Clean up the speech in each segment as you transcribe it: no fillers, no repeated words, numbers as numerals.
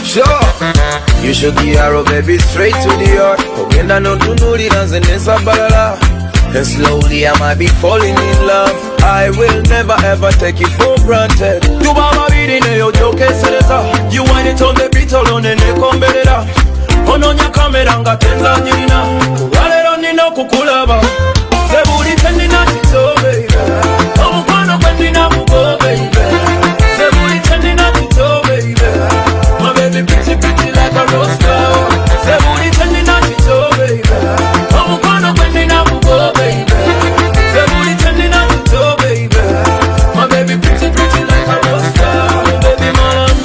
Sure, you should give her baby straight to the heart. Ogenda no tunulira nze nesabalala. And slowly I might be falling in love. I will never ever take it for granted. Tubaba biri neyo jokesereza. You wind it on the beat alone and nekomberera. Ononya kamera nga tenza nyina. Walero nino kukulaba. Sebuli tenina tito baby. Omukwano gwe nina mugo baby. Sebuli tenina tito baby. My baby pretty pretty like a rose star. Sebuli tenina tito baby. Omukwano gwe nina mugo baby. Sebuli tenina tito baby. My baby pretty pretty like a rose star. Baby malam,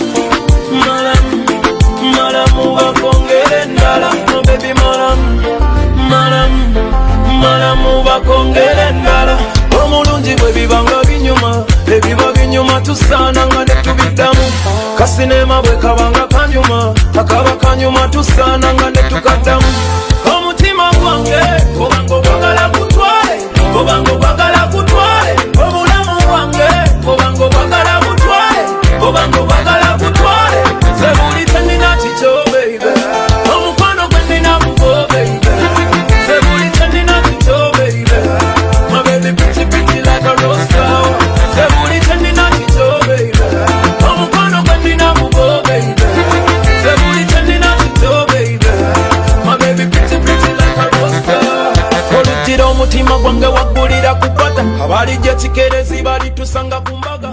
malam, malam ubakongere ndala. My baby malam, malam, malam ubakongere ndala. Omulungi bwe bibanga binyuma, ebiba binyuma tusaana nga netubiddamu. Kasinema bwe kabanga kanyuma, akaba kanyuma tusaana nga netukaddamu. Omutima gwange obanga obwagala gutwale, obanga obwagala gutwale. Obulamu bwange obanga obwagala gutwale, obanga obwagala gutwale. Sebuli tenina kikyo baby, omukwano gwe nina mugo baby. Sebuli tenina kikyo baby, my baby pretty pretty like a rose flower. Sebuli tenina kikyo baby, omukwano gwe nina mugo baby. Sebuli tenina kikyo baby, my baby pretty pretty like a rose flower. Olutira omutima gwange waggulira ku kwata, abalijja kikerezi balitusanga ku mbaga.